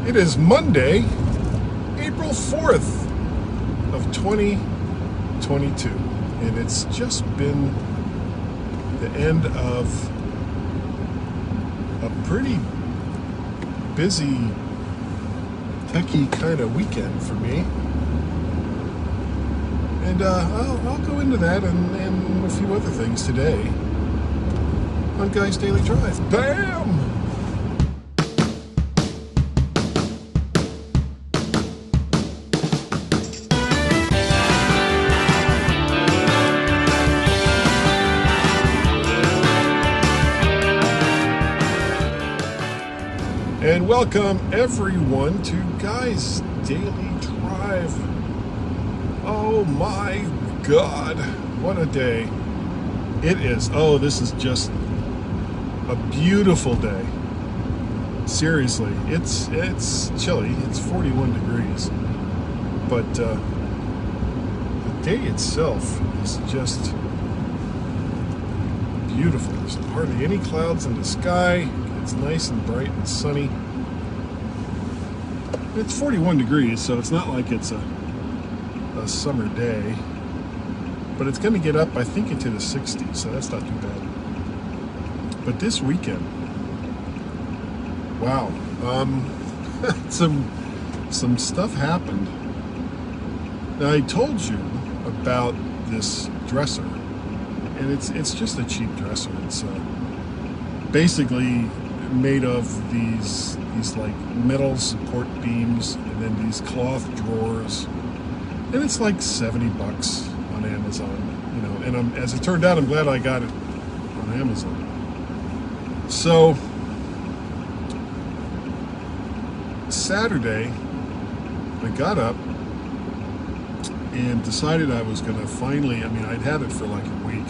It is Monday, April 4th of 2022, and it's just been the end of a pretty busy, techie kind of weekend for me. And I'll go into that and a few other things today on Guy's Daily Drive. Bam! And welcome everyone to Guy's Daily Drive. Oh my God, what a day. It is. Oh, this is just a beautiful day. Seriously, it's chilly. It's 41 degrees. But the day itself is just beautiful. There's hardly any clouds in the sky. It's nice and bright and sunny. It's 41 degrees, so it's not like it's a summer day. But it's going to get up, I think, into the 60s, so that's not too bad. But this weekend, wow, some stuff happened. Now, I told you about this dresser, and it's just a cheap dresser. It's basically made of these like metal support beams and then these cloth drawers, and it's like $70 on Amazon, you know. And as it turned out, I'm glad I got it on Amazon. So Saturday, I got up and decided I was going to finally, I'd had it for like a week,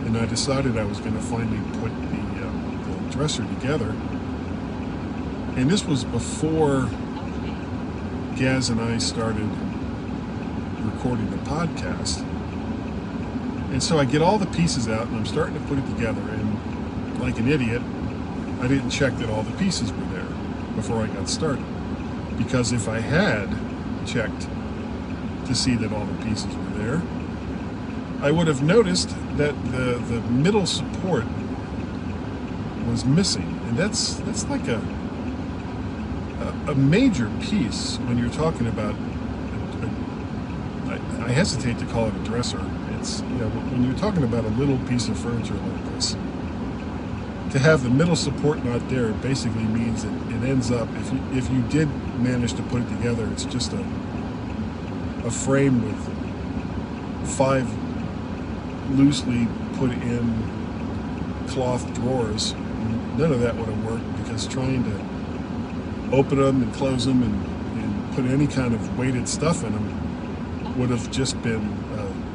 and I decided I was going to finally put the dresser together. And this was before Gaz and I started recording the podcast. And so I get all the pieces out and I'm starting to put it together, and like an idiot, I didn't check that all the pieces were there before I got started. Because if I had checked to see that all the pieces were there, I would have noticed that the middle support was missing. And that's like a major piece when you're talking about I hesitate to call it a dresser. It's, you know, when you're talking about a little piece of furniture like this, to have the middle support not there basically means that it ends up, if you did manage to put it together, it's just a frame with 5 loosely put in cloth drawers. None of that would have worked, because trying to open them and close them and put any kind of weighted stuff in them would have just been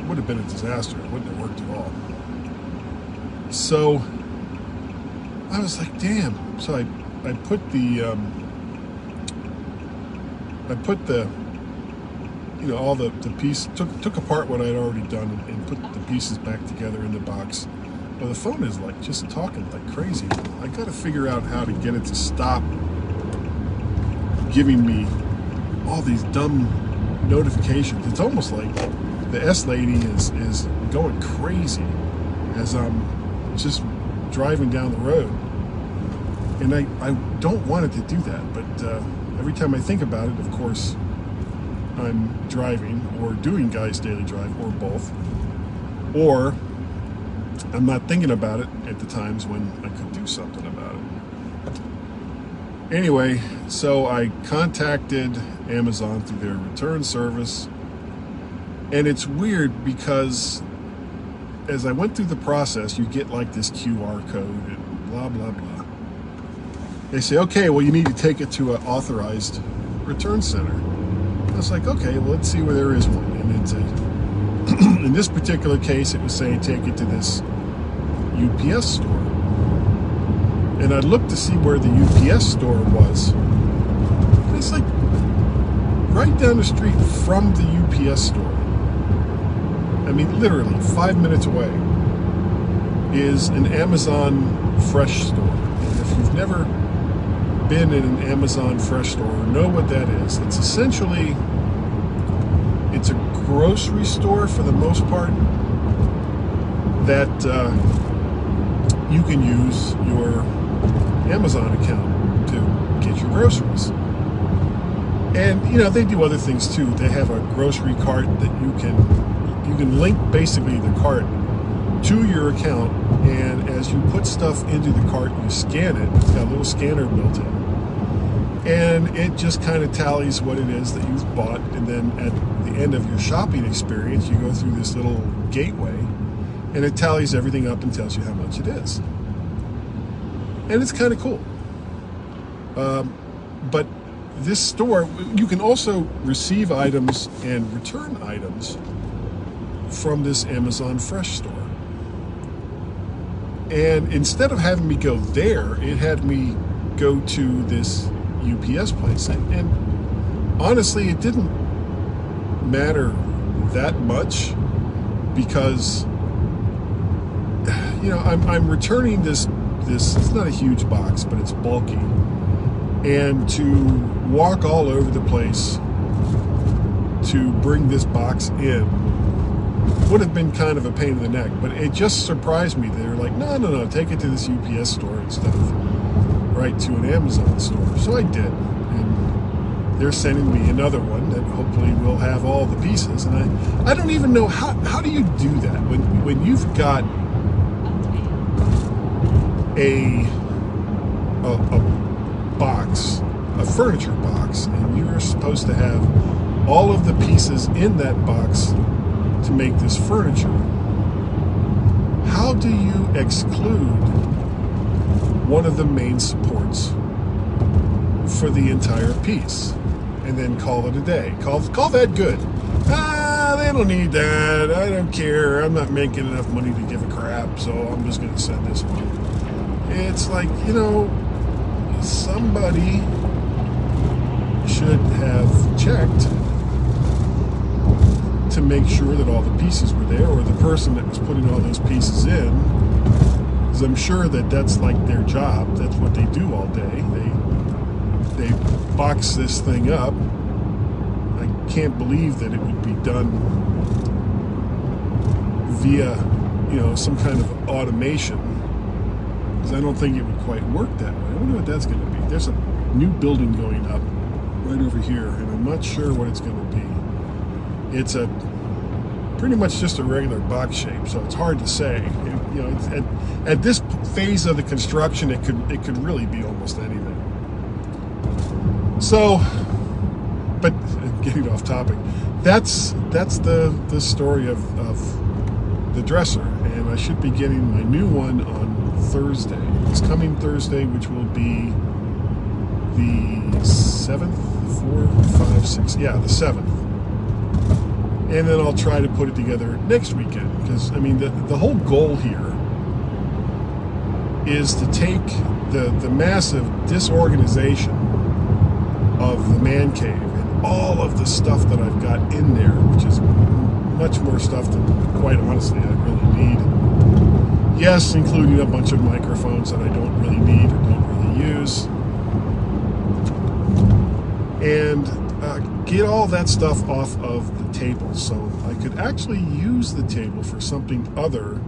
a disaster. It wouldn't have worked at all. So I was like, damn. So I put the all the piece, took apart what I'd already done and put the pieces back together in the box. Well, the phone is like just talking like crazy. I got to figure out how to get it to stop giving me all these dumb notifications. It's almost like the S lady is going crazy as I'm just driving down the road. And I don't want it to do that, but every time I think about it, of course, I'm driving or doing Guy's Daily Drive, or both, or I'm not thinking about it at the times when I could do something about it. Anyway, so I contacted Amazon through their return service, and it's weird because as I went through the process, you get like this QR code and blah, blah, blah. They say, okay, well, you need to take it to an authorized return center. I was like, okay, well, let's see where there is one. And it's in this particular case, it was saying take it to this UPS store. And I looked to see where the UPS store was. And it's like right down the street from the UPS store. I mean, literally 5 minutes away is an Amazon Fresh store. And if you've never been in an Amazon Fresh store or know what that is, it's essentially, it's a grocery store for the most part that you can use your Amazon account to get your groceries. And they do other things too. They have a grocery cart that you can link basically the cart to your account, and as you put stuff into the cart, you scan it. It's got a little scanner built in, and it just kind of tallies what it is that you've bought, and then at the end of your shopping experience, you go through this little gateway, and it tallies everything up and tells you how much it is. And it's kind of cool. But this store, you can also receive items and return items from this Amazon Fresh store. And instead of having me go there, it had me go to this UPS place. And honestly, it didn't matter that much because, I'm returning this, it's not a huge box, but it's bulky. And to walk all over the place to bring this box in would have been kind of a pain in the neck, but it just surprised me. They were like, no, take it to this UPS store instead of right to an Amazon store. So I did, and they're sending me another one that hopefully will have all the pieces. And I don't even know how do you do that when you've got a box, a furniture box, and you're supposed to have all of the pieces in that box to make this furniture. How do you exclude one of the main supports for the entire piece and then call it a day? Call that good. They don't need that. I don't care. I'm not making enough money to give a crap, so I'm just going to send this one. It's like, somebody should have checked to make sure that all the pieces were there, or the person that was putting all those pieces in, because I'm sure that that's like their job. That's what they do all day. They box this thing up. I can't believe that it would be done via, some kind of automation, because I don't think it would quite work that way. I wonder what that's going to be. There's a new building going up right over here, and I'm not sure what it's going to be. It's pretty much just a regular box shape, so it's hard to say. It's at this phase of the construction, it could really be almost anything. So, but getting off topic, that's the story of the dresser, and I should be getting my new one on Thursday. It's coming Thursday, which will be the 7th, 4, 5, 6, the 7th. And then I'll try to put it together next weekend, because the whole goal here is to take the massive disorganization of the man cave and all of the stuff that I've got in there, which is much more stuff than, quite honestly, I really need. Yes, including a bunch of microphones that I don't really need or don't really use. And get all that stuff off of the table, so I could actually use the table for something other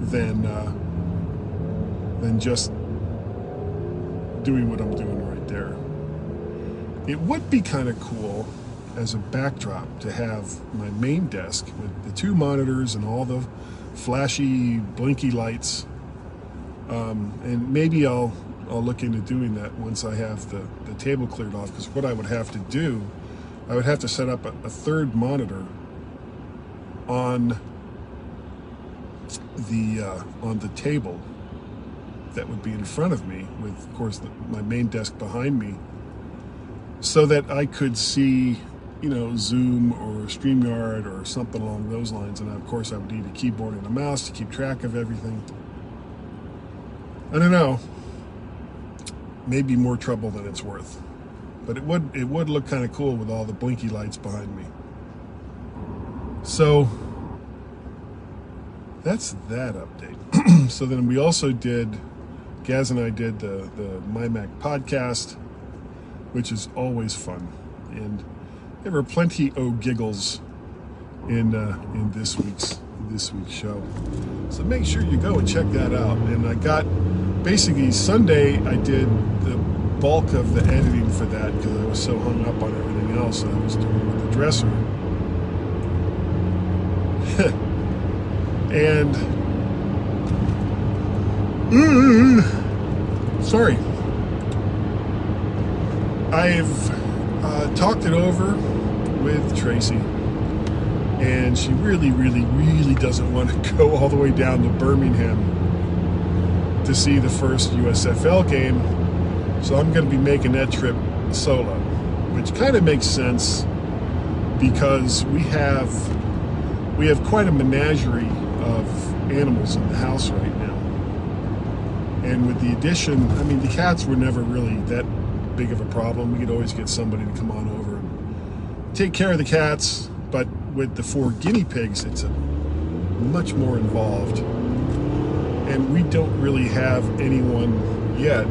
than just doing what I'm doing right there. It would be kind of cool as a backdrop to have my main desk with the 2 monitors and all the flashy blinky lights, and maybe I'll look into doing that once I have the table cleared off, because what I would have to do, I would have to set up a 3rd monitor on the table that would be in front of me, with, of course, my main desk behind me, so that I could see, Zoom or StreamYard or something along those lines. And of course I would need a keyboard and a mouse to keep track of everything. I don't know, maybe more trouble than it's worth, but it would look kind of cool with all the blinky lights behind me. So that's that update. So then we also did Gaz and I did the My Mac podcast, which is always fun, and there were plenty of giggles in this week's show. So make sure you go and check that out. And I got basically Sunday I did the bulk of the editing for that because I was so hung up on everything else that I was doing with the dresser. And sorry, I've talked it over with Tracy, and she really doesn't want to go all the way down to Birmingham to see the first USFL game. So I'm going to be making that trip solo, which kind of makes sense because we have quite a menagerie of animals in the house right now. And with the addition, I mean, the cats were never really that big of a problem. We could always get somebody to come on over and take care of the cats. But with the 4 guinea pigs, it's much more involved. And we don't really have anyone yet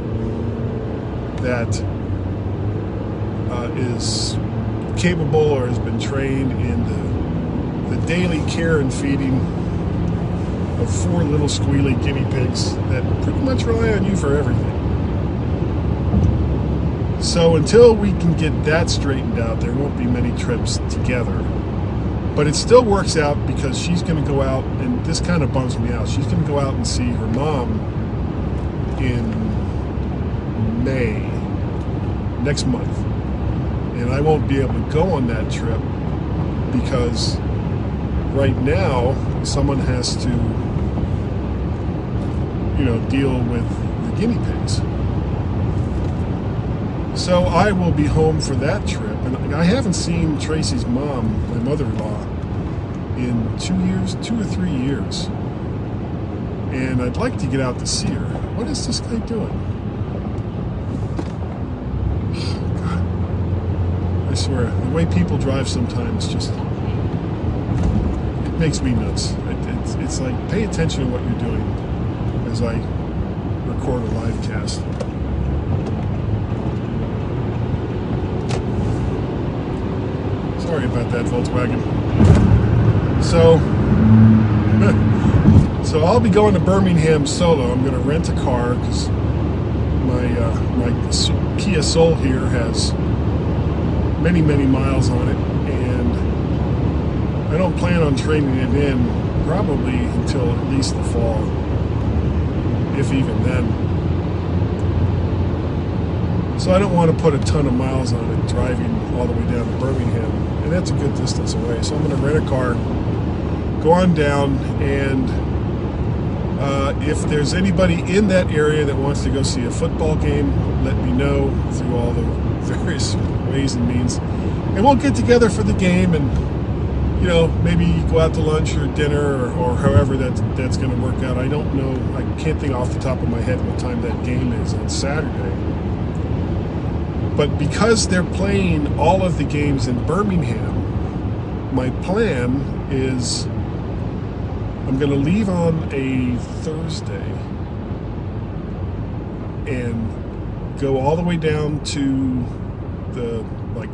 that is capable or has been trained in the daily care and feeding of 4 little squealy guinea pigs that pretty much rely on you for everything. So until we can get that straightened out, there won't be many trips together. But it still works out because she's going to go out, and this kind of bums me out, she's going to go out and see her mom in May, next month. And I won't be able to go on that trip because right now someone has to, deal with the guinea pigs. So I will be home for that trip, and I haven't seen Tracy's mom, my mother-in-law, in 2 or 3 years. And I'd like to get out to see her. What is this guy doing? Oh, God. I swear, the way people drive sometimes just, it makes me nuts. It's like, pay attention to what you're doing as I record a live cast. Sorry about that, Volkswagen. So I'll be going to Birmingham solo. I'm going to rent a car because my Kia Soul here has many miles on it, and I don't plan on trading it in probably until at least the fall, if even then. So I don't want to put a ton of miles on it driving all the way down to Birmingham, and that's a good distance away. So I'm going to rent a car, go on down, and if there's anybody in that area that wants to go see a football game, let me know through all the various ways and means, and we'll get together for the game, and maybe go out to lunch or dinner or however that's going to work out. I don't know. I can't think off the top of my head what time that game is on Saturday. But because they're playing all of the games in Birmingham, my plan is I'm going to leave on a Thursday and go all the way down to the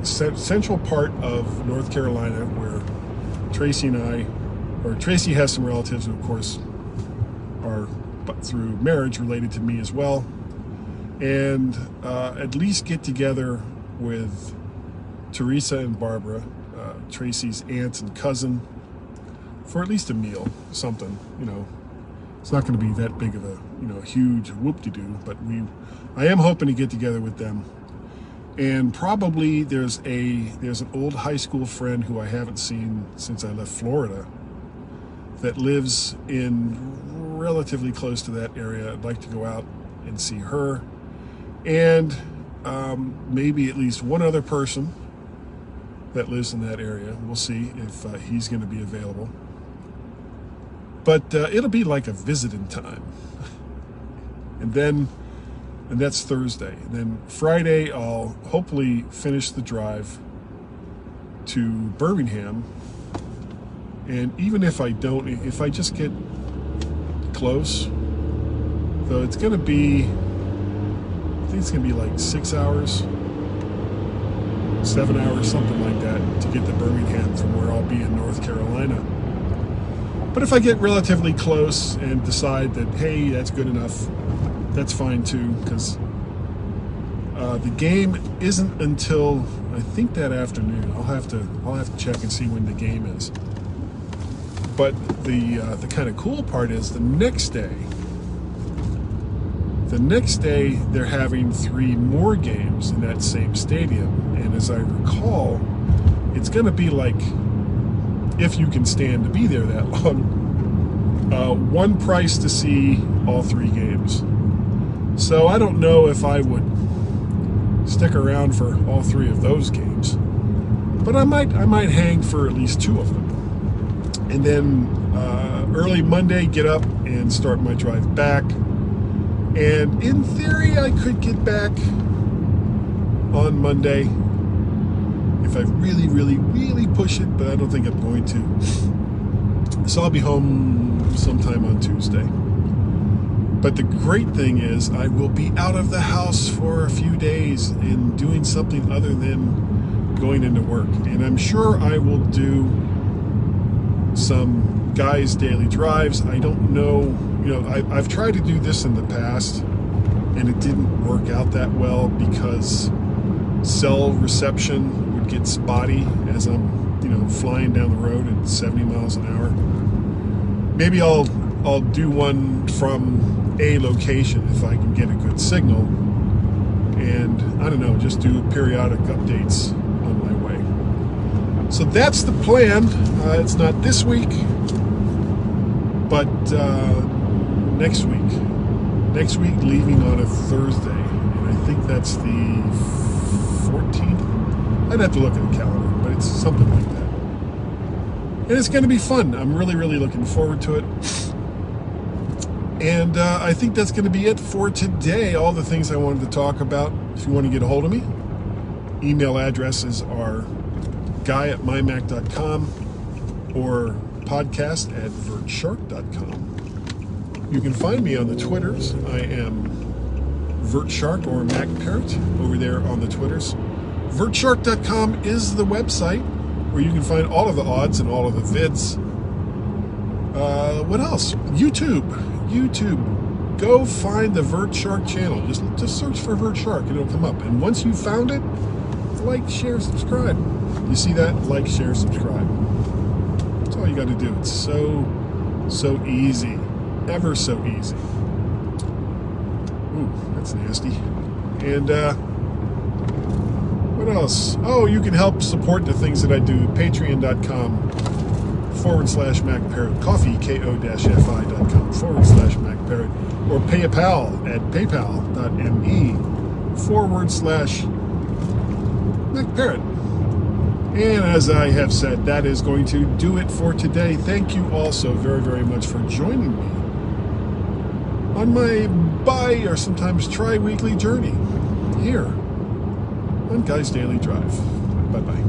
central part of North Carolina where Tracy has some relatives who, of course, are through marriage related to me as well. And at least get together with Teresa and Barbara, Tracy's aunt and cousin, for at least a meal, something. It's not going to be that big of a huge whoop-de-doo, but I am hoping to get together with them. And probably there's an old high school friend who I haven't seen since I left Florida that lives in relatively close to that area. I'd like to go out and see her. And maybe at least one other person that lives in that area. We'll see if he's going to be available. But it'll be like a visiting time. And that's Thursday. And then Friday, I'll hopefully finish the drive to Birmingham. And even if I don't, if I just get close, So it's going to be, I think it's going to be like 6 hours, 7 hours, something like that, to get to Birmingham from where I'll be in North Carolina. But if I get relatively close and decide that, hey, that's good enough, that's fine too, because the game isn't until, I think, that afternoon. I'll have to check and see when the game is. But the kind of cool part is the next day they're having 3 more games in that same stadium. And as I recall, it's going to be like, if you can stand to be there that long, one price to see all 3 games. So I don't know if I would stick around for all 3 of those games, but I might hang for at least 2 of them. And then early Monday, get up and start my drive back. And in theory, I could get back on Monday if I really, really, really push it, but I don't think I'm going to. So I'll be home sometime on Tuesday. But the great thing is I will be out of the house for a few days and doing something other than going into work. And I'm sure I will do some guys' daily drives. I don't know, I've tried to do this in the past and it didn't work out that well because cell reception would get spotty as I'm, flying down the road at 70 miles an hour. Maybe I'll do one from a location if I can get a good signal, and I don't know, just do periodic updates on my way. So that's the plan. It's not this week, but next week. Next week, leaving on a Thursday, and I think that's the 14th. I'd have to look at the calendar, but it's something like that. And it's going to be fun. I'm really, really looking forward to it. And I think that's going to be it for today. All the things I wanted to talk about. If you want to get a hold of me, email addresses are guy@mymac.com or podcast@vertshark.com. You can find me on the Twitters. I am VertShark or MacParrot over there on the Twitters. VertShark.com is the website where you can find all of the odds and all of the vids. What else? YouTube. Go find the VertShark channel. Just search for VertShark and it'll come up. And once you've found it, like, share, subscribe. You see that? Like, share, subscribe. That's all you got to do. It's so easy. Ever so easy. Ooh, that's nasty. And what else? Oh, you can help support the things that I do. Patreon.com/MacParrot. Coffee, ko-fi.com /MacParrot. Or PayPal at paypal.me/MacParrot. And as I have said, that is going to do it for today. Thank you all so very, very much for joining me on my or sometimes tri-weekly journey here on Guy's Daily Drive. Bye-bye.